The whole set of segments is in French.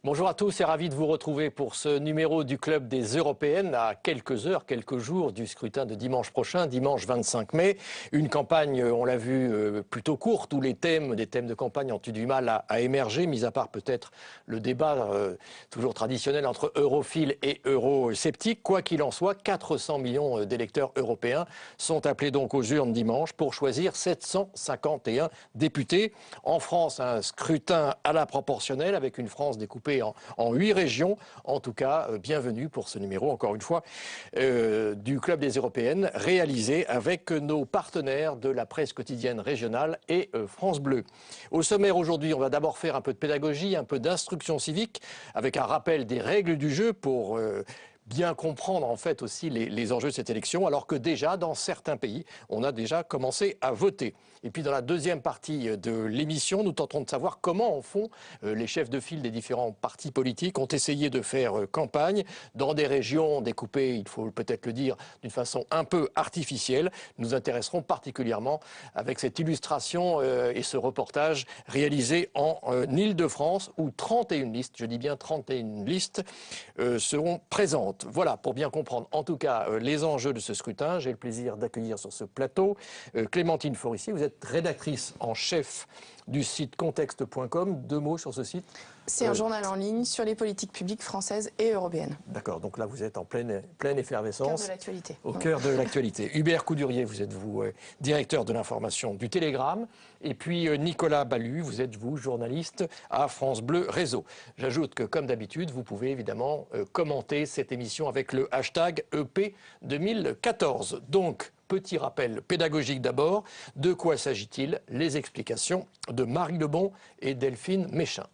Bonjour à tous et ravi de vous retrouver pour ce numéro du Club des Européennes à quelques heures, quelques jours du scrutin de dimanche prochain, dimanche 25 mai. Une campagne, on l'a vu, plutôt courte où des thèmes de campagne ont eu du mal à émerger, mis à part peut-être le débat toujours traditionnel entre europhiles et eurosceptiques. Quoi qu'il en soit, 400 millions d'électeurs européens sont appelés donc aux urnes dimanche pour choisir 751 députés. En France, un scrutin à la proportionnelle avec une France découpée en 8 régions. En tout cas, bienvenue pour ce numéro, encore une fois, du Club des Européennes, réalisé avec nos partenaires de la presse quotidienne régionale et France Bleu. Au sommaire aujourd'hui, on va d'abord faire un peu de pédagogie, un peu d'instruction civique, avec un rappel des règles du jeu pour bien comprendre en fait aussi les enjeux de cette élection, alors que déjà, dans certains pays, on a déjà commencé à voter. Et puis dans la deuxième partie de l'émission, nous tenterons de savoir comment en font les chefs de file des différents partis politiques ont essayé de faire campagne dans des régions découpées, il faut peut-être le dire, d'une façon un peu artificielle. Nous nous intéresserons particulièrement avec cette illustration et ce reportage réalisé en Île-de-France où 31 listes, je dis bien 31 listes, seront présentes. Voilà, pour bien comprendre en tout cas les enjeux de ce scrutin, j'ai le plaisir d'accueillir sur ce plateau Clémentine Forissier. Vous êtes rédactrice en chef du site contexte.com. Deux mots sur ce site. C'est un journal en ligne sur les politiques publiques françaises et européennes. D'accord, donc là vous êtes en pleine effervescence. Au cœur de l'actualité. Au cœur de l'actualité. Hubert Coudurier, vous êtes directeur de l'information du Télégramme. Et puis Nicolas Ballu, vous êtes journaliste à France Bleu Réseau. J'ajoute que comme d'habitude, vous pouvez évidemment commenter cette émission avec le hashtag EP 2014. Donc, petit rappel pédagogique d'abord. De quoi s'agit-il? Les explications de Marie Lebon et Delphine Méchin.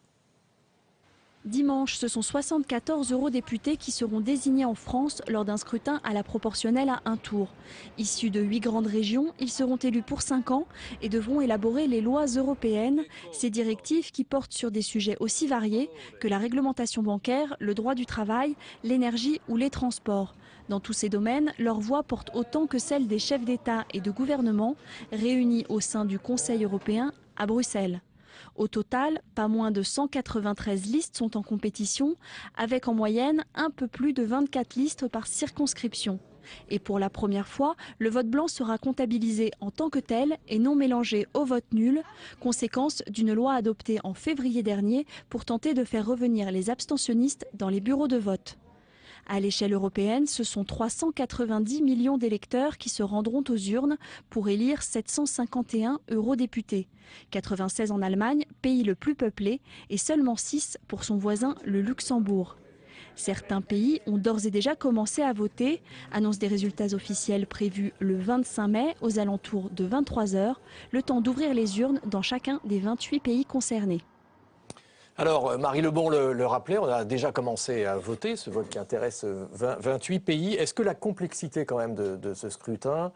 Dimanche, ce sont 74 eurodéputés qui seront désignés en France lors d'un scrutin à la proportionnelle à un tour. Issus de 8 grandes régions, ils seront élus pour 5 ans et devront élaborer les lois européennes, ces directives qui portent sur des sujets aussi variés que la réglementation bancaire, le droit du travail, l'énergie ou les transports. Dans tous ces domaines, leur voix porte autant que celle des chefs d'État et de gouvernement réunis au sein du Conseil européen à Bruxelles. Au total, pas moins de 193 listes sont en compétition, avec en moyenne un peu plus de 24 listes par circonscription. Et pour la première fois, le vote blanc sera comptabilisé en tant que tel et non mélangé au vote nul, conséquence d'une loi adoptée en février dernier pour tenter de faire revenir les abstentionnistes dans les bureaux de vote. À l'échelle européenne, ce sont 390 millions d'électeurs qui se rendront aux urnes pour élire 751 eurodéputés. 96 en Allemagne, pays le plus peuplé, et seulement 6 pour son voisin, le Luxembourg. Certains pays ont d'ores et déjà commencé à voter, annonce des résultats officiels prévus le 25 mai aux alentours de 23 h, le temps d'ouvrir les urnes dans chacun des 28 pays concernés. Alors, Marie Lebon le rappelait, on a déjà commencé à voter, ce vote qui intéresse 28 pays. Est-ce que la complexité quand même de ce scrutin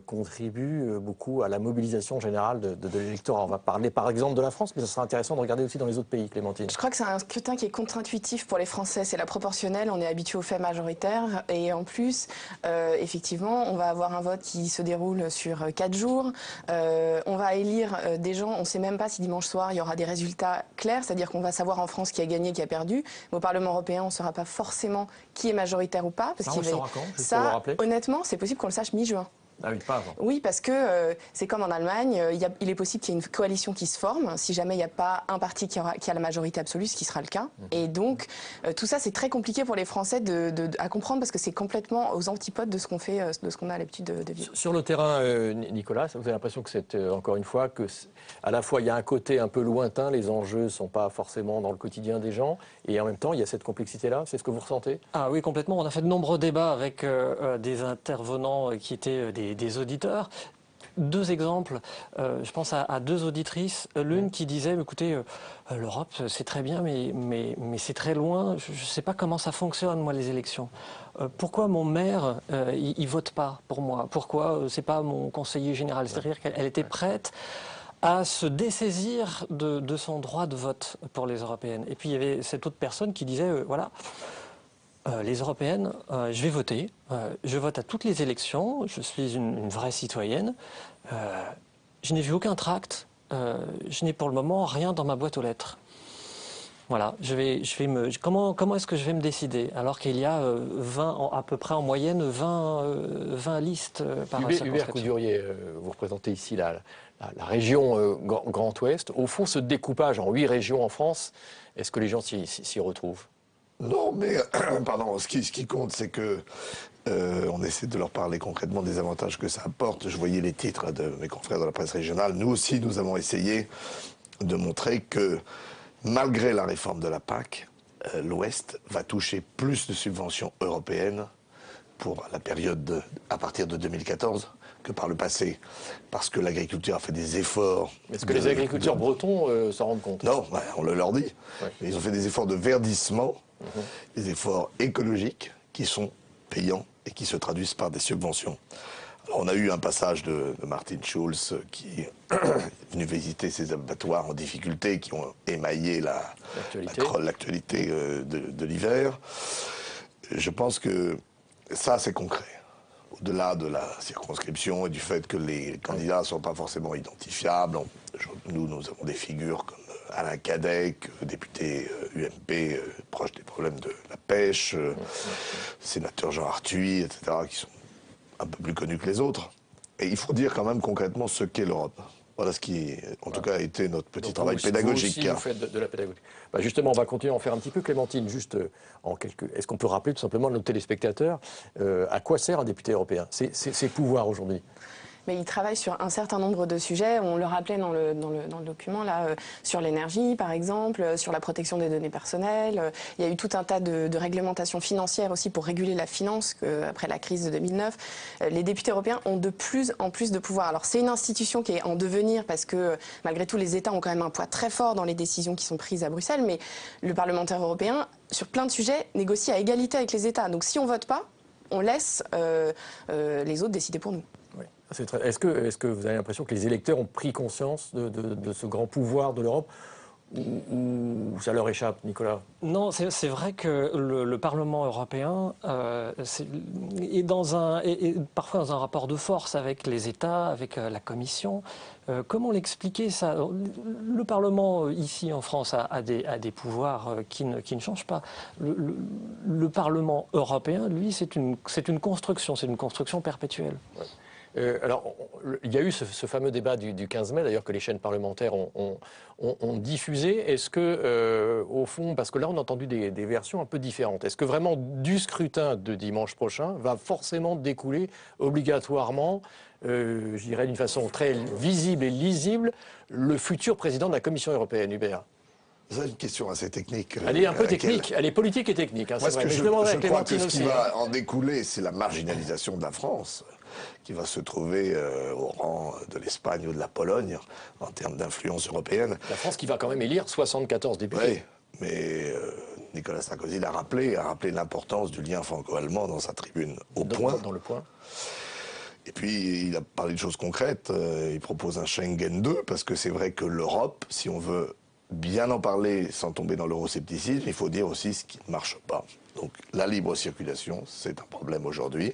contribue beaucoup à la mobilisation générale de l'électorat? On va parler par exemple de la France, mais ce sera intéressant de regarder aussi dans les autres pays, Clémentine. Je crois que c'est un scrutin qui est contre-intuitif pour les Français. C'est la proportionnelle, on est habitué au fait majoritaire. Et en plus, effectivement, on va avoir un vote qui se déroule sur 4 jours. On va élire des gens, on ne sait même pas si dimanche soir il y aura des résultats clairs, c'est-à-dire qu'on va savoir en France qui a gagné, qui a perdu. Mais au Parlement européen, on ne saura pas forcément qui est majoritaire ou pas. Parce ça, on le saura quand, juste pour le rappeler. Honnêtement, c'est possible qu'on le sache mi-juin. Ah oui, pas avant. Oui, parce que c'est comme en Allemagne, il est possible qu'il y ait une coalition qui se forme, si jamais il n'y a pas un parti qui a la majorité absolue, ce qui sera le cas. Et donc, tout ça, c'est très compliqué pour les Français à comprendre, parce que c'est complètement aux antipodes de ce qu'on fait, de ce qu'on a l'habitude de vivre. Sur le terrain, Nicolas, vous avez l'impression que c'est, encore une fois, que à la fois, il y a un côté un peu lointain, les enjeux ne sont pas forcément dans le quotidien des gens, et en même temps, il y a cette complexité-là. C'est ce que vous ressentez? Ah oui, complètement. On a fait de nombreux débats avec des intervenants qui étaient des auditeurs. Deux exemples, je pense à deux auditrices, l'une qui disait, écoutez, l'Europe c'est très bien mais c'est très loin, je ne sais pas comment ça fonctionne moi les élections. Pourquoi mon maire il vote pas pour moi? Pourquoi c'est pas mon conseiller général? C'est-à-dire qu'elle était prête à se dessaisir de son droit de vote pour les européennes. Et puis il y avait cette autre personne qui disait, voilà, les européennes, je vais voter, je vote à toutes les élections, je suis une vraie citoyenne, je n'ai vu aucun tract, je n'ai pour le moment rien dans ma boîte aux lettres. Voilà, comment est-ce que je vais me décider alors qu'il y a à peu près en moyenne 20 listes par Hubert circonscription. Coudurier, vous représentez ici la région Grand Ouest. Au fond, ce découpage en 8 régions en France, est-ce que les gens s'y retrouvent? Non, mais pardon, ce qui compte, c'est que on essaie de leur parler concrètement des avantages que ça apporte. Je voyais les titres de mes confrères de la presse régionale. Nous aussi, nous avons essayé de montrer que malgré la réforme de la PAC, l'Ouest va toucher plus de subventions européennes pour la période à partir de 2014 que par le passé, parce que l'agriculture a fait des efforts. Est-ce que les agriculteurs bretons s'en rendent compte? Non, on le leur dit. Ouais. Ils ont fait des efforts de verdissement, des efforts écologiques qui sont payants et qui se traduisent par des subventions. Alors, on a eu un passage de Martin Schulz qui est venu visiter ces abattoirs en difficulté qui ont émaillé l'actualité de l'hiver. Je pense que ça, c'est concret. Au-delà de la circonscription et du fait que les candidats ne sont pas forcément identifiables, nous avons des figures comme Alain Cadec, député UMP, proche des problèmes de la pêche, sénateur Jean Arthuis, etc., qui sont un peu plus connus que les autres. Et il faut dire quand même concrètement ce qu'est l'Europe. Voilà ce qui, en tout cas, a été notre petit travail pédagogique. Vous aussi, vous faites de la pédagogie. Justement, on va continuer à en faire un petit peu. Clémentine, juste en quelques... Est-ce qu'on peut rappeler tout simplement à nos téléspectateurs à quoi sert un député européen, ses pouvoirs aujourd'hui? Mais ils travaillent sur un certain nombre de sujets. On le rappelait dans le document, là, sur l'énergie, par exemple, sur la protection des données personnelles. Il y a eu tout un tas de réglementations financières aussi pour réguler la finance après la crise de 2009. Les députés européens ont de plus en plus de pouvoir. Alors, c'est une institution qui est en devenir parce que, malgré tout, les États ont quand même un poids très fort dans les décisions qui sont prises à Bruxelles. Mais le parlementaire européen, sur plein de sujets, négocie à égalité avec les États. Donc, si on ne vote pas, on laisse les autres décider pour nous. Oui. Est-ce que vous avez l'impression que les électeurs ont pris conscience de ce grand pouvoir de l'Europe ou ça leur échappe, Nicolas? Non, c'est vrai que le Parlement européen est parfois dans un rapport de force avec les États, avec la Commission. Comment l'expliquer ça? Le Parlement ici en France a des pouvoirs qui ne changent pas. Le Parlement européen, lui, c'est une construction perpétuelle. Ouais. Alors, il y a eu ce fameux débat du 15 mai, d'ailleurs, que les chaînes parlementaires ont diffusé. Est-ce que, au fond, parce que là, on a entendu des versions un peu différentes, est-ce que vraiment du scrutin de dimanche prochain va forcément découler obligatoirement, je dirais d'une façon très visible et lisible, le futur président de la Commission européenne, Hubert? C'est une question assez technique. Elle est un peu technique, elle est politique et technique. Hein, Moi, vrai. je crois que ce qui va en découler, c'est la marginalisation de la France, qui va se trouver au rang de l'Espagne ou de la Pologne en termes d'influence européenne. La France qui va quand même élire 74 députés. Oui, mais Nicolas Sarkozy a rappelé l'importance du lien franco-allemand dans sa tribune au Point. Dans le Point. Et puis, il a parlé de choses concrètes. Il propose un Schengen 2, parce que c'est vrai que l'Europe, si on veut bien en parler sans tomber dans l'euroscepticisme, il faut dire aussi ce qui ne marche pas. Donc la libre circulation, c'est un problème aujourd'hui.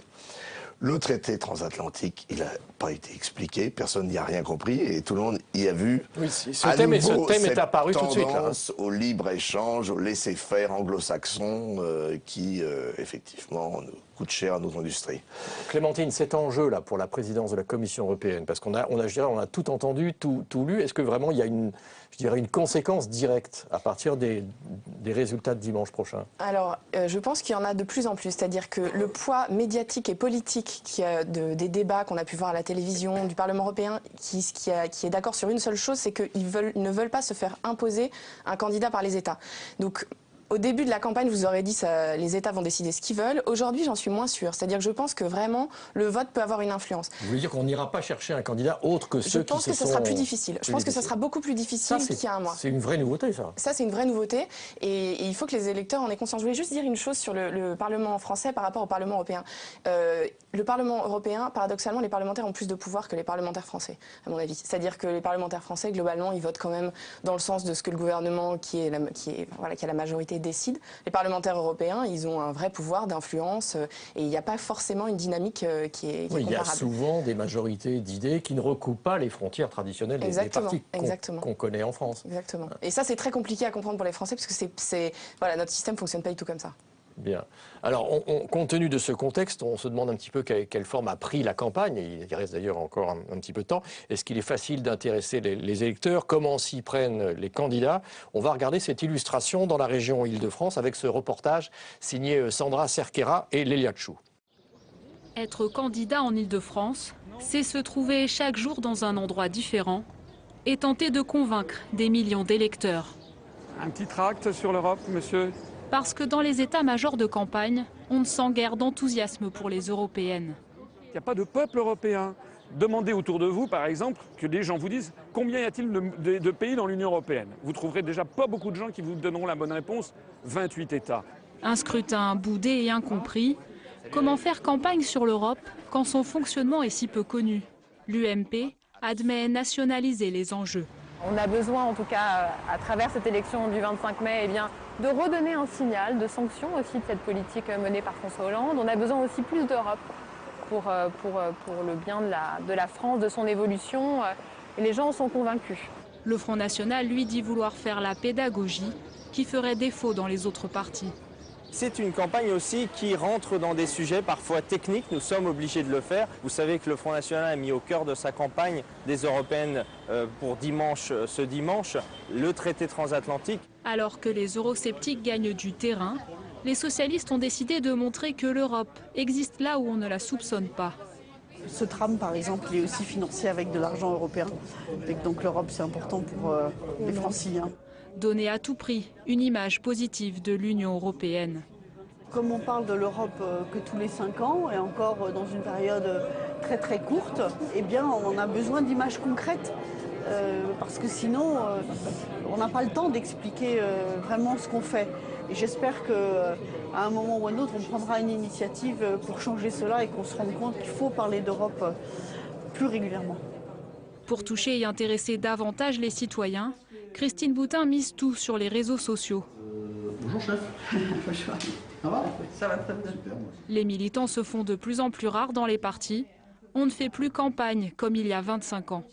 Le traité transatlantique, il n'a pas été expliqué, personne n'y a rien compris et tout le monde y a vu. Oui, ce thème est apparu tout de suite. Là. Au libre-échange, au laisser-faire anglo-saxon qui, effectivement, nous coûte cher à nos industries. Clémentine, cet enjeu-là pour la présidence de la Commission européenne, parce qu'on a tout entendu, tout lu, est-ce que vraiment il y a une conséquence directe à partir des résultats de dimanche prochain? Alors, je pense qu'il y en a de plus en plus. C'est-à-dire que le poids médiatique et politique des débats qu'on a pu voir à la télévision, du Parlement européen, qui est d'accord sur une seule chose, c'est qu'ils ne veulent pas se faire imposer un candidat par les États. Donc, au début de la campagne, vous aurez dit que les États vont décider ce qu'ils veulent. Aujourd'hui, j'en suis moins sûre. C'est-à-dire que je pense que vraiment, le vote peut avoir une influence. Vous voulez dire qu'on n'ira pas chercher un candidat autre que ceux qui se sont... Je pense que ça sera plus difficile. Je pense que ça sera beaucoup plus difficile qu'il y a un mois. C'est une vraie nouveauté, ça. Ça, c'est une vraie nouveauté. Et il faut que les électeurs en aient conscience. Je voulais juste dire une chose sur le Parlement français par rapport au Parlement européen. Le Parlement européen, paradoxalement, les parlementaires ont plus de pouvoir que les parlementaires français, à mon avis. C'est-à-dire que les parlementaires français, globalement, ils votent quand même dans le sens de ce que le gouvernement qui a la majorité et décident. Les parlementaires européens, ils ont un vrai pouvoir d'influence et il n'y a pas forcément une dynamique qui est Oui, il y a comparable. souvent des majorités d'idées qui ne recoupent pas les frontières traditionnelles des partis qu'on connaît en France. Exactement. Et ça, c'est très compliqué à comprendre pour les Français parce que voilà, notre système ne fonctionne pas du tout comme ça. Bien. Alors, compte tenu de ce contexte, on se demande un petit peu quelle forme a pris la campagne. Il reste d'ailleurs encore un petit peu de temps. Est-ce qu'il est facile d'intéresser les électeurs? Comment s'y prennent les candidats? On va regarder cette illustration dans la région Île-de-France avec ce reportage signé Sandra Cerquera et Lélia Tchou. Être candidat en Île-de-France, c'est se trouver chaque jour dans un endroit différent et tenter de convaincre des millions d'électeurs. Un petit tract sur l'Europe, monsieur? Parce que dans les états-majors de campagne, on ne sent guère d'enthousiasme pour les européennes. Il n'y a pas de peuple européen. Demandez autour de vous, par exemple, que des gens vous disent combien y a-t-il de pays dans l'Union européenne. Vous trouverez déjà pas beaucoup de gens qui vous donneront la bonne réponse. 28 États. Un scrutin boudé et incompris. Comment faire campagne sur l'Europe quand son fonctionnement est si peu connu? L'UMP admet nationaliser les enjeux. On a besoin, en tout cas, à travers cette élection du 25 mai, eh bien, de redonner un signal de sanction aussi de cette politique menée par François Hollande. On a besoin aussi plus d'Europe pour le bien de la France, de son évolution. Et les gens en sont convaincus. Le Front National, lui, dit vouloir faire la pédagogie qui ferait défaut dans les autres partis. C'est une campagne aussi qui rentre dans des sujets parfois techniques, nous sommes obligés de le faire. Vous savez que le Front National a mis au cœur de sa campagne des européennes pour ce dimanche, le traité transatlantique. Alors que les eurosceptiques gagnent du terrain, les socialistes ont décidé de montrer que l'Europe existe là où on ne la soupçonne pas. Ce tram, par exemple, il est aussi financé avec de l'argent européen. Et donc l'Europe, c'est important pour les Franciliens. Donner à tout prix une image positive de l'Union européenne. Comme on parle de l'Europe que tous les 5 ans, et encore dans une période très très courte, eh bien on a besoin d'images concrètes. Parce que sinon, on n'a pas le temps d'expliquer vraiment ce qu'on fait. Et j'espère qu'à un moment ou à un autre, on prendra une initiative pour changer cela et qu'on se rende compte qu'il faut parler d'Europe plus régulièrement. Pour toucher et intéresser davantage les citoyens, Christine Boutin mise tout sur les réseaux sociaux. Bonjour chef. Bonjour. Ça va? Ça va très bien. Super. Les militants se font de plus en plus rares dans les partis. On ne fait plus campagne comme il y a 25 ans.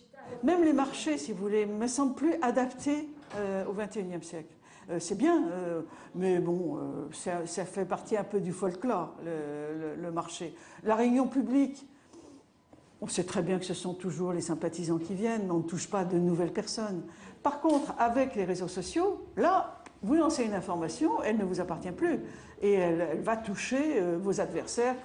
Même les marchés, si vous voulez, me semblent plus adaptés au XXIe siècle. C'est bien, mais bon, ça fait partie un peu du folklore, le marché. La réunion publique, on sait très bien que ce sont toujours les sympathisants qui viennent, mais on ne touche pas de nouvelles personnes. Par contre, avec les réseaux sociaux, là, vous lancez une information, elle ne vous appartient plus. Et elle va toucher vos adversaires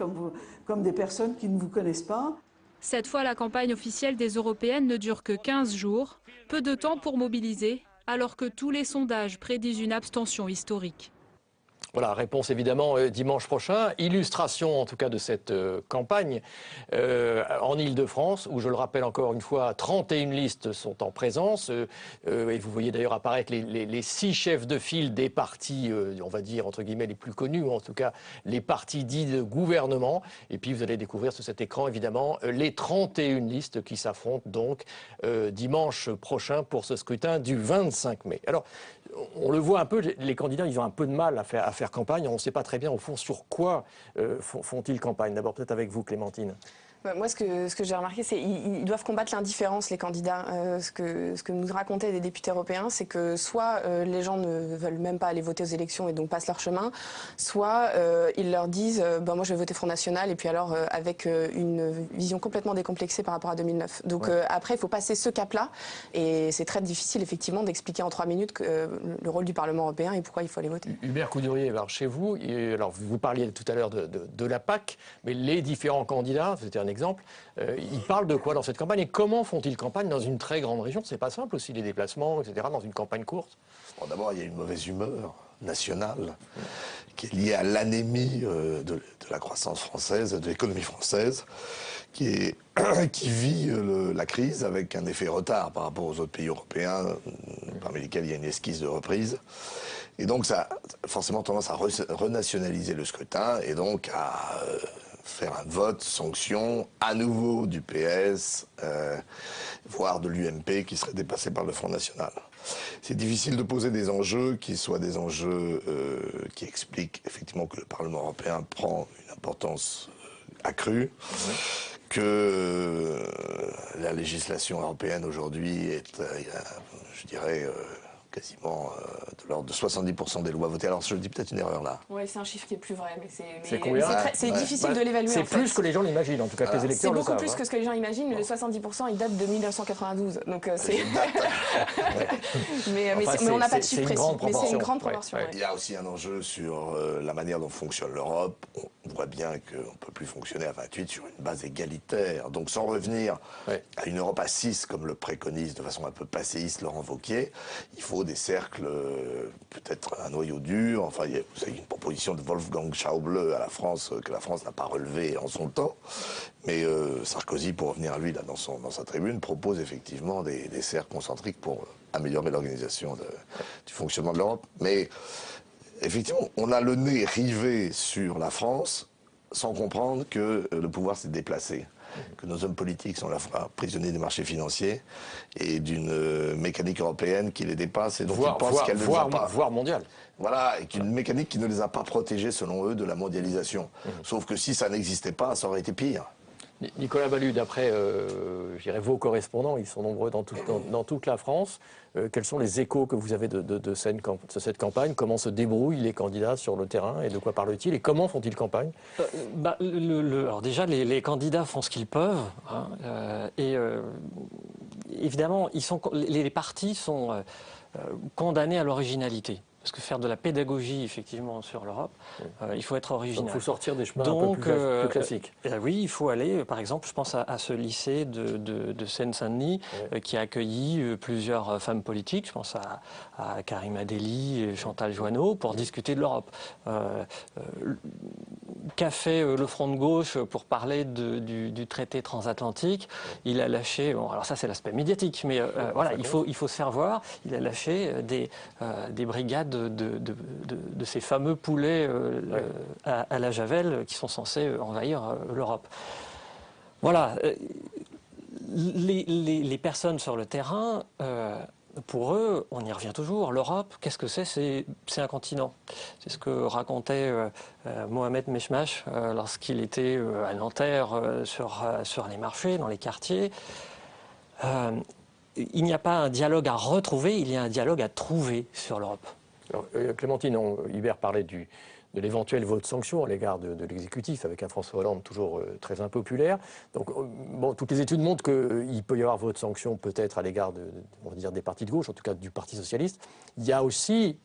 comme des personnes qui ne vous connaissent pas. Cette fois, la campagne officielle des européennes ne dure que 15 jours. Peu de temps pour mobiliser, alors que tous les sondages prédisent une abstention historique. Voilà, réponse évidemment dimanche prochain. Illustration en tout cas de cette campagne en Île-de-France, où je le rappelle encore une fois, 31 listes sont en présence. Et vous voyez d'ailleurs apparaître les 6 chefs de file des partis, on va dire entre guillemets les plus connus, ou en tout cas les partis dits de gouvernement. Et puis vous allez découvrir sur cet écran évidemment les 31 listes qui s'affrontent donc dimanche prochain pour ce scrutin du 25 mai. Alors, on le voit un peu, les candidats, ils ont un peu de mal à faire campagne. On ne sait pas très bien, au fond, sur quoi font-ils campagne. D'abord, peut-être avec vous, Clémentine. Moi, ce que j'ai remarqué, c'est qu'ils doivent combattre l'indifférence, les candidats. Ce que nous racontaient des députés européens, c'est que soit les gens ne veulent même pas aller voter aux élections et donc passent leur chemin, soit ils leur disent moi je vais voter Front National, et puis alors avec une vision complètement décomplexée par rapport à 2009. Donc après, il faut passer ce cap-là, et c'est très difficile effectivement d'expliquer en 3 minutes le rôle du Parlement européen et pourquoi il faut aller voter. Hubert Coudurier, alors chez vous, alors vous parliez tout à l'heure de la PAC, mais les différents candidats, c'était un exemple, ils parlent de quoi dans cette campagne et comment font-ils campagne dans une très grande région? C'est pas simple aussi, les déplacements, etc., dans une campagne courte. Bon, d'abord, il y a une mauvaise humeur nationale qui est liée à l'anémie de la croissance française, de l'économie française, qui vit la crise avec un effet retard par rapport aux autres pays européens, parmi lesquels il y a une esquisse de reprise. Et donc ça a forcément tendance à renationaliser le scrutin et donc à faire un vote, sanction, à nouveau du PS, voire de l'UMP qui serait dépassé par le Front National. C'est difficile de poser des enjeux qui soient des enjeux qui expliquent effectivement que le Parlement européen prend une importance accrue, que la législation européenne aujourd'hui est, je dirais, quasiment de l'ordre de 70% des lois votées. Alors je dis peut-être une erreur là. Oui, c'est un chiffre qui est plus vrai, mais c'est difficile de l'évaluer. C'est plus que les gens l'imaginent, en tout cas que les électeurs le savent. C'est beaucoup plus que ce que les gens imaginent, mais le 70% il date de 1992. Donc c'est... mais on n'a pas de chiffre précis, mais c'est une grande proportion. Il y a aussi un enjeu sur la manière dont fonctionne l'Europe. On voit bien qu'on ne peut plus fonctionner à 28 sur une base égalitaire. Donc sans revenir à une Europe à 6, comme le préconise de façon un peu passéiste Laurent Wauquiez, il faut des cercles, peut-être un noyau dur. Enfin, vous savez, une proposition de Wolfgang Schäuble à la France, que la France n'a pas relevée en son temps. Mais Sarkozy, pour revenir à lui là, dans sa tribune, propose effectivement des cercles concentriques pour améliorer l'organisation du fonctionnement de l'Europe. Mais effectivement, on a le nez rivé sur la France sans comprendre que le pouvoir s'est déplacé, que nos hommes politiques sont à la fois prisonniers des marchés financiers et d'une mécanique européenne qui les dépasse et dont ils pensent qu'elle ne les a pas. Voire mondiale. Voilà, et qu'une mécanique qui ne les a pas protégés, selon eux, de la mondialisation. Sauf que si ça n'existait pas, ça aurait été pire. Nicolas Ballu, d'après vos correspondants, ils sont nombreux dans toute la France. Quels sont les échos que vous avez de cette campagne? Comment se débrouillent les candidats sur le terrain et de quoi parlent-ils? Et comment font-ils campagne? Alors déjà, les candidats font ce qu'ils peuvent. Évidemment, les partis sont condamnés à l'originalité. Parce que faire de la pédagogie, effectivement, sur l'Europe, il faut être original. Donc il faut sortir des chemins un peu plus classiques. Oui, il faut aller, par exemple, je pense à ce lycée de Seine-Saint-Denis qui a accueilli plusieurs femmes politiques. Je pense à Karima Deli et Chantal Joanneau pour discuter de l'Europe. Qu'a fait le Front de gauche pour parler du traité transatlantique? Il a lâché, bon, alors ça c'est l'aspect médiatique, mais voilà, il faut se faire voir. Il a lâché des brigades de ces fameux poulets à la Javel qui sont censés envahir l'Europe. Voilà, les personnes sur le terrain, pour eux, on y revient toujours, l'Europe, qu'est-ce que c'est? C'est un continent. C'est ce que racontait Mohamed Meshmash lorsqu'il était à Nanterre sur les marchés, dans les quartiers. Il n'y a pas un dialogue à retrouver, il y a un dialogue à trouver sur l'Europe. Alors, Clémentine, Hubert parlait de l'éventuel vote sanction à l'égard de l'exécutif, avec un François Hollande toujours très impopulaire. Donc, toutes les études montrent qu'il peut y avoir vote sanction peut-être à l'égard on va dire, des partis de gauche, en tout cas du Parti socialiste. Il y a aussi,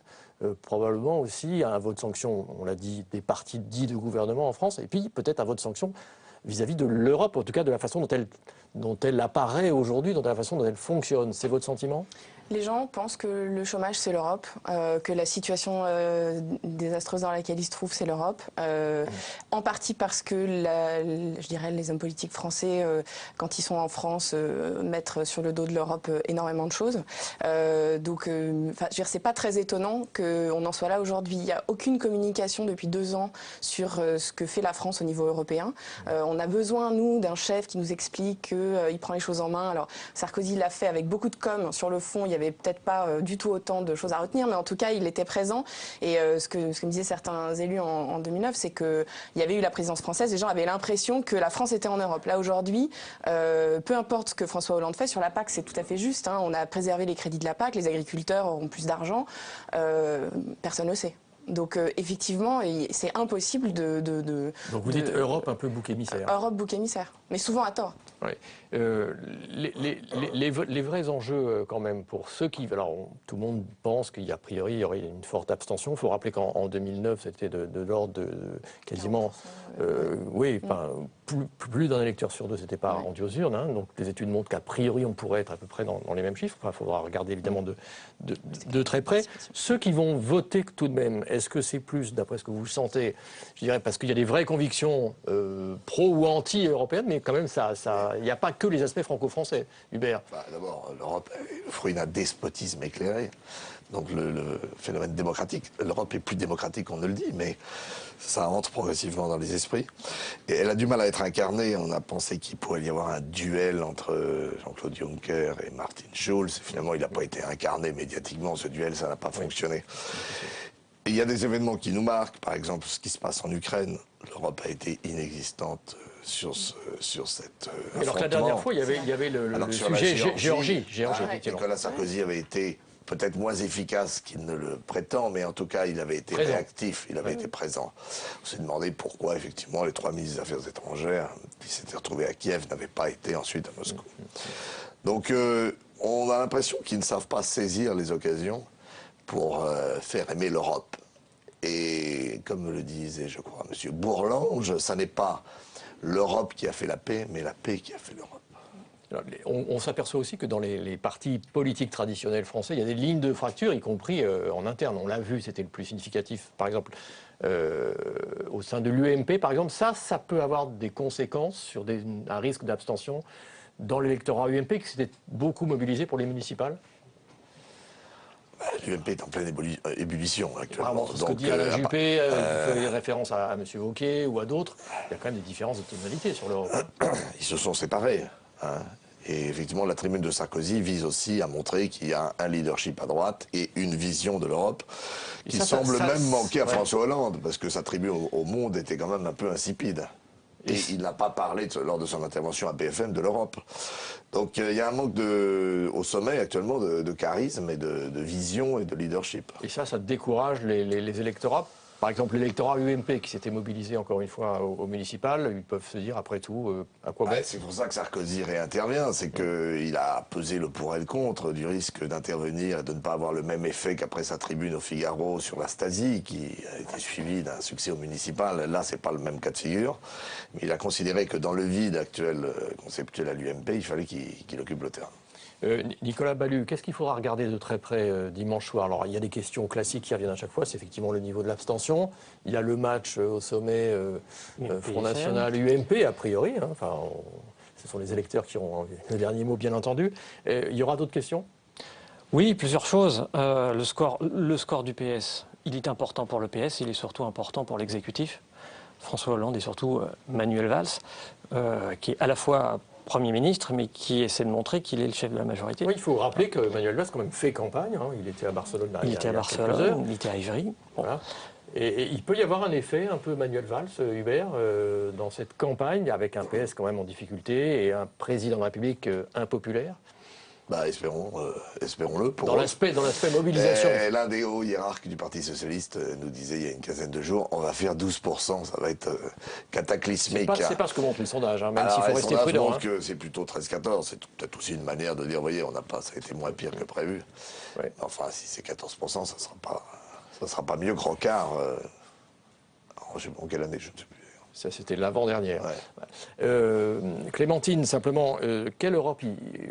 probablement aussi, un vote sanction, on l'a dit, des partis dits de gouvernement en France, et puis peut-être un vote sanction vis-à-vis de l'Europe, en tout cas de la façon dont elle apparaît aujourd'hui, de la façon dont elle fonctionne. C'est votre sentiment ? Les gens pensent que le chômage, c'est l'Europe, que la situation désastreuse dans laquelle ils se trouvent, c'est l'Europe. En partie parce que, je dirais, les hommes politiques français, quand ils sont en France, mettent sur le dos de l'Europe énormément de choses. Donc, c'est pas très étonnant qu'on en soit là aujourd'hui. Il n'y a aucune communication depuis 2 ans sur ce que fait la France au niveau européen. On a besoin, nous, d'un chef qui nous explique qu'il prend les choses en main. Alors, Sarkozy l'a fait avec beaucoup de com'. Sur le fond, il n'y avait peut-être pas du tout autant de choses à retenir, mais en tout cas, il était présent. Et ce que me disaient certains élus en 2009, c'est qu'il y avait eu la présidence française, les gens avaient l'impression que la France était en Europe. Là, aujourd'hui, peu importe ce que François Hollande fait, sur la PAC, c'est tout à fait juste. On a préservé les crédits de la PAC, les agriculteurs auront plus d'argent. Personne ne le sait. Donc effectivement, c'est impossible de... Donc vous dites Europe un peu bouc émissaire. Europe bouc émissaire, mais souvent à tort. Oui. Les vrais enjeux quand même pour ceux qui... Alors tout le monde pense qu'a priori il y aurait une forte abstention. Il faut rappeler qu'en 2009 c'était de l'ordre de quasiment... plus d'un électeur sur 2 s'était pas rendu aux urnes. Donc les études montrent qu'a priori on pourrait être à peu près dans les mêmes chiffres. Il faudra regarder évidemment de très près. Ceux qui vont voter tout de même, est-ce que c'est plus, d'après ce que vous sentez, je dirais, parce qu'il y a des vraies convictions pro ou anti-européennes, mais quand même, il n'y a pas que les aspects franco-français, Hubert. D'abord, l'Europe est le fruit d'un despotisme éclairé. Donc le phénomène démocratique, l'Europe est plus démocratique qu'on ne le dit, mais ça entre progressivement dans les esprits. Et elle a du mal à être incarnée. On a pensé qu'il pourrait y avoir un duel entre Jean-Claude Juncker et Martin Schulz. Finalement, il n'a pas été incarné médiatiquement, ce duel, ça n'a pas fonctionné. Et il y a des événements qui nous marquent, par exemple ce qui se passe en Ukraine. L'Europe a été inexistante sur cette alors que la dernière fois, il y avait le sujet Géorgie. Nicolas Sarkozy avait été peut-être moins efficace qu'il ne le prétend, mais en tout cas, il avait été réactif, il avait été présent. On s'est demandé pourquoi, effectivement, les 3 ministres des Affaires étrangères qui s'étaient retrouvés à Kiev n'avaient pas été ensuite à Moscou. Donc, on a l'impression qu'ils ne savent pas saisir les occasions pour faire aimer l'Europe. Et comme le disait, je crois, M. Bourlange, ça n'est pas l'Europe qui a fait la paix, mais la paix qui a fait l'Europe. On s'aperçoit aussi que dans les partis politiques traditionnels français, il y a des lignes de fracture, y compris en interne. On l'a vu, c'était le plus significatif. Par exemple, au sein de l'UMP, par exemple, ça peut avoir des conséquences sur un risque d'abstention dans l'électorat UMP qui s'était beaucoup mobilisé pour les municipales. L'UMP est en pleine ébullition actuellement. Ce que dit Alain Juppé, il fait référence à M. Wauquiez ou à d'autres, il y a quand même des différences de tonalité sur l'Europe. Ils se sont séparés. Et effectivement, la tribune de Sarkozy vise aussi à montrer qu'il y a un leadership à droite et une vision de l'Europe qui semble même manquer à François Hollande, parce que sa tribune au Monde était quand même un peu insipide. Et il n'a pas parlé lors de son intervention à BFM de l'Europe. Donc il y a un manque au sommet actuellement de charisme et de vision et de leadership. Et ça décourage les électorats. Par exemple, l'électorat UMP qui s'était mobilisé encore une fois au municipal, ils peuvent se dire après tout à quoi bon. C'est pour ça que Sarkozy réintervient, c'est qu'il a pesé le pour et le contre du risque d'intervenir et de ne pas avoir le même effet qu'après sa tribune au Figaro sur la Stasi, qui a été suivie d'un succès au municipal. Là, c'est pas le même cas de figure, mais il a considéré que dans le vide actuel conceptuel à l'UMP, il fallait qu'il occupe le terrain. Nicolas Ballu, qu'est-ce qu'il faudra regarder de très près dimanche soir? Alors, il y a des questions classiques qui reviennent à chaque fois, c'est effectivement le niveau de l'abstention. Il y a le match au sommet Front National UMP, a priori. Enfin, ce sont les électeurs qui auront le dernier mot, bien entendu. Il y aura d'autres questions? Oui, plusieurs choses. Le score du PS, il est important pour le PS, il est surtout important pour l'exécutif. François Hollande et surtout Manuel Valls, qui est à la fois Premier ministre, mais qui essaie de montrer qu'il est le chef de la majorité. Oui, il faut rappeler que Manuel Valls, quand même, fait campagne. Il était à Barcelone. Il était à Barcelone, il était à Ivry. Voilà. Et il peut y avoir un effet un peu Manuel Valls, Hubert, dans cette campagne, avec un PS quand même en difficulté et un président de la République impopulaire. Espérons-le. Dans l'aspect mobilisation. L'un des hauts hiérarques du Parti Socialiste nous disait il y a une quinzaine de jours, on va faire 12%, ça va être cataclysmique. C'est pas ce que montrent les sondages, même s'il faut rester prudent. Les sondages montrent que c'est plutôt 13-14, c'est peut-être aussi une manière de dire, voyez, ça a été moins pire que prévu. Ouais. Enfin, si c'est 14%, ça sera pas mieux que Rocard. En quelle année, je ne sais plus. Ça, c'était l'avant-dernière. Ouais. Clémentine, simplement, quelle Europe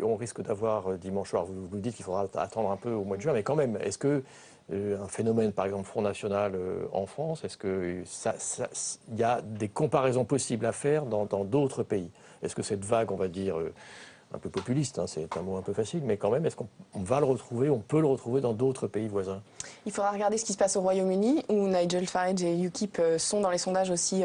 on risque d'avoir dimanche soir? Vous dites qu'il faudra attendre un peu au mois de juin, mais quand même, est-ce que un phénomène, par exemple, Front National en France, est-ce qu'il y a des comparaisons possibles à faire dans d'autres pays? Est-ce que cette vague, on va dire, un peu populiste, c'est un mot un peu facile, mais quand même, est-ce qu'on va le retrouver, on peut le retrouver dans d'autres pays voisins? Il faudra regarder ce qui se passe au Royaume-Uni, où Nigel Farage et UKIP sont dans les sondages aussi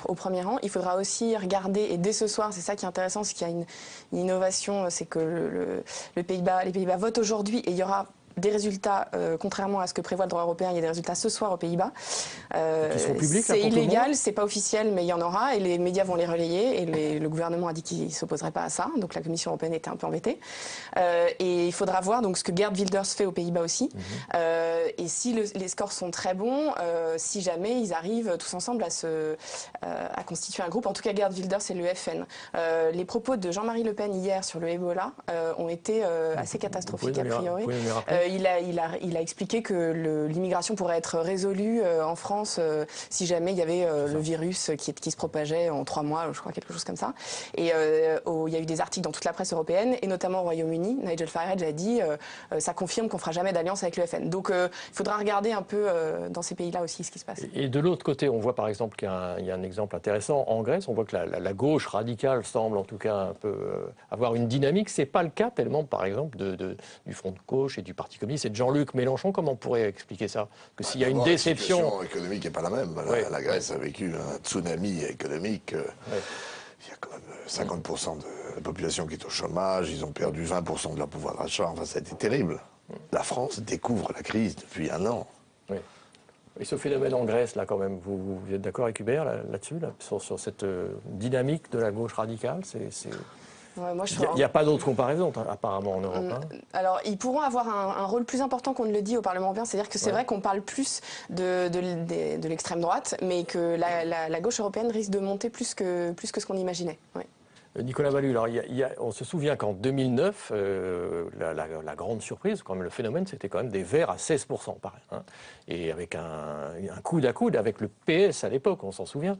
au premier rang. Il faudra aussi regarder, et dès ce soir, c'est ça qui est intéressant, c'est qu'il y a une innovation, c'est que les Pays-Bas votent aujourd'hui, et il y aura des résultats, contrairement à ce que prévoit le droit européen, il y a des résultats ce soir aux Pays-Bas. Qui sont publics, c'est illégal, c'est pas officiel, mais il y en aura, et les médias vont les relayer, et le gouvernement a dit qu'il ne s'opposerait pas à ça, donc la Commission européenne était un peu embêtée. Et il faudra voir donc, ce que Geert Wilders fait aux Pays-Bas aussi, et si les scores sont très bons, si jamais ils arrivent tous ensemble à constituer un groupe, en tout cas Geert Wilders et le FN. Les propos de Jean-Marie Le Pen hier sur le Ebola ont été assez catastrophiques a priori. il a expliqué que l'immigration pourrait être résolue en France si jamais il y avait le virus qui se propageait en 3 mois, je crois, quelque chose comme ça. Et il y a eu des articles dans toute la presse européenne, et notamment au Royaume-Uni. Nigel Farage a dit ça confirme qu'on fera jamais d'alliance avec le FN. Donc il faudra regarder un peu dans ces pays-là aussi ce qui se passe. Et de l'autre côté, on voit par exemple qu'il y a un exemple intéressant. En Grèce, on voit que la gauche radicale semble en tout cas un peu avoir une dynamique. C'est pas le cas tellement, par exemple, du Front de gauche et du Parti communiste et de Jean-Luc Mélenchon. Comment on pourrait explier ça? Que s'il y a une déception... La situation économique n'est pas la même. La Grèce a vécu un tsunami économique. Il y a quand même 50% de la population qui est au chômage. Ils ont perdu 20% de leur pouvoir d'achat. Enfin, ça a été terrible. La France découvre la crise depuis 1 an. Oui. Et ce phénomène en Grèce, là, quand même, vous êtes d'accord avec Hubert là-dessus, sur cette dynamique de la gauche radicale? Ouais, il n'y a pas d'autre comparaison, apparemment, en Europe. Alors, ils pourront avoir un rôle plus important qu'on ne le dit au Parlement européen. C'est-à-dire que c'est vrai qu'on parle plus de l'extrême droite, mais que la gauche européenne risque de monter plus que ce qu'on imaginait. Ouais. Nicolas Ballu, alors on se souvient qu'en 2009, la grande surprise, quand même, le phénomène, c'était quand même des Verts à 16%, pareil. Et avec un coude à coude avec le PS à l'époque, on s'en souvient.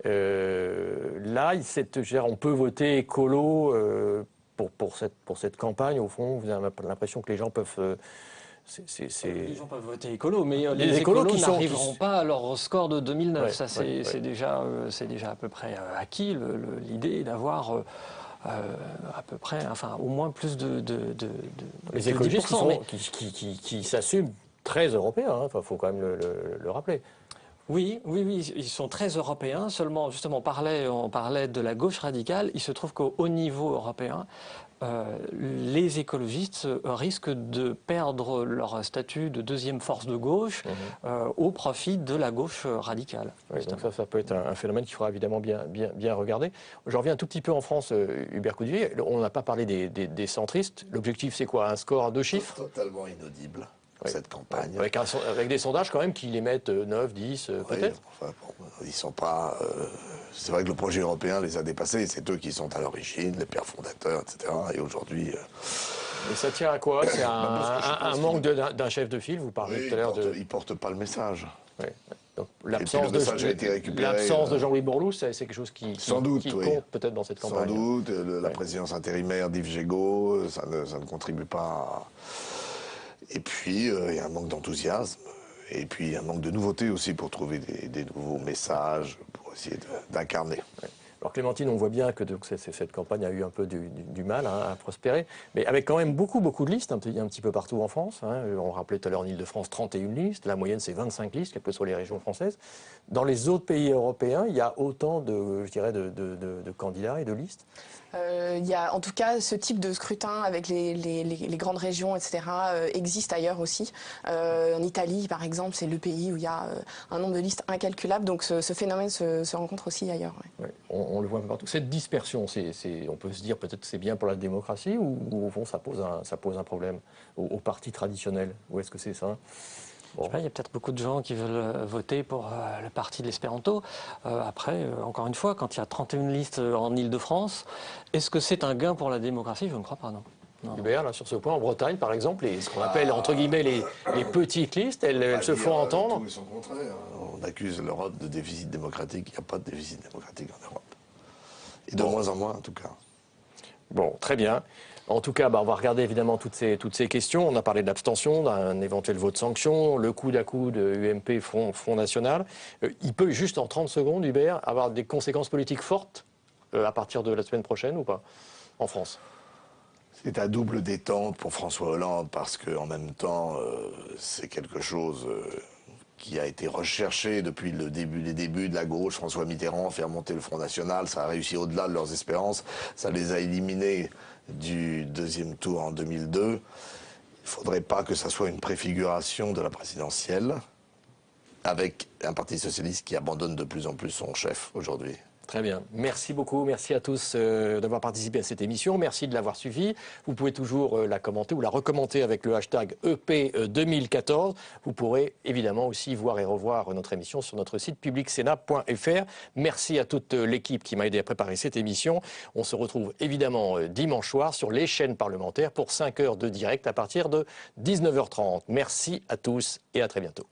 Là, on peut voter écolo pour cette campagne, au fond. Vous avez l'impression que les gens peuvent... Les gens peuvent voter écolo, mais les écolos n'arriveront pas à leur score de 2009. Ça, c'est déjà à peu près acquis. L'idée d'avoir à peu près, enfin, au moins plus de les écologistes 10%, qui s'assument très européens. Il faut quand même le rappeler. Oui, ils sont très européens. Seulement, justement, on parlait de la gauche radicale. Il se trouve qu'au niveau européen, les écologistes risquent de perdre leur statut de deuxième force de gauche au profit de la gauche radicale. Oui, donc ça peut être un phénomène qu'il faudra évidemment bien regarder. J'en reviens un tout petit peu en France, Hubert Coudier. On n'a pas parlé des centristes. L'objectif, c'est quoi? Un score à 2 chiffres? Totalement inaudible. Cette campagne. Avec des sondages quand même qui les mettent 9, 10 peut-être. Enfin, ils sont pas... c'est vrai que le projet européen les a dépassés. C'est eux qui sont à l'origine, les pères fondateurs, etc. Et aujourd'hui... Et ça tient à quoi? C'est un manque d'un chef de file, vous parlez tout à l'heure de... Ils ne portent pas le message. Oui. Donc l'absence de Jean-Louis Bourlousse, c'est quelque chose qui compte peut-être dans cette campagne. Sans doute. La présidence intérimaire d'Yves Gégaud, ça ne contribue pas à... Et puis, il y a un manque d'enthousiasme, et puis un manque de nouveauté aussi pour trouver des nouveaux messages, pour essayer d'incarner. Ouais. Alors Clémentine, on voit bien que cette campagne a eu un peu du mal à prospérer, mais avec quand même beaucoup de listes, un petit peu partout en France. On rappelait tout à l'heure en Ile-de-France 31 listes, la moyenne c'est 25 listes, quelles que soient les régions françaises. Dans les autres pays européens, il y a autant de candidats et de listes. Il y a en tout cas ce type de scrutin avec les grandes régions, etc. Existe ailleurs aussi. En Italie, par exemple, c'est le pays où il y a un nombre de listes incalculable. Donc ce phénomène se rencontre aussi ailleurs. Ouais. Ouais, on le voit un peu partout. Cette dispersion, on peut se dire peut-être que c'est bien pour la démocratie ou au fond ça pose un problème aux partis traditionnels. Où est-ce que c'est ça? Bon. Je sais pas, il y a peut-être beaucoup de gens qui veulent voter pour le parti de l'espéranto. Après, encore une fois, quand il y a 31 listes en Ile-de-France, est-ce que c'est un gain pour la démocratie? Je ne crois pas, non. Hubert, là, sur ce point, en Bretagne, par exemple, ce qu'on appelle, entre guillemets, les petites listes, elles se font entendre. Tout et son contraire. On accuse l'Europe de déficit démocratique. Il n'y a pas de déficit démocratique en Europe. Et de moins en moins, en tout cas. Bon, très bien. En tout cas, on va regarder évidemment toutes ces questions. On a parlé de l'abstention, d'un éventuel vote sanction, le coude à coude UMP, Front National. Il peut, juste en 30 secondes, Hubert, avoir des conséquences politiques fortes à partir de la semaine prochaine ou pas, en France? C'est à double détente pour François Hollande parce qu'en même temps, c'est quelque chose qui a été recherché depuis les débuts de la gauche. François Mitterrand, faire monter le Front National, ça a réussi au-delà de leurs espérances. Ça les a éliminés du deuxième tour en 2002. Il ne faudrait pas que ça soit une préfiguration de la présidentielle avec un parti socialiste qui abandonne de plus en plus son chef aujourd'hui. Très bien. Merci beaucoup. Merci à tous d'avoir participé à cette émission. Merci de l'avoir suivi. Vous pouvez toujours la commenter ou la recommenter avec le hashtag EP2014. Vous pourrez évidemment aussi voir et revoir notre émission sur notre site publicsénat.fr. Merci à toute l'équipe qui m'a aidé à préparer cette émission. On se retrouve évidemment dimanche soir sur les chaînes parlementaires pour 5 heures de direct à partir de 19h30. Merci à tous et à très bientôt.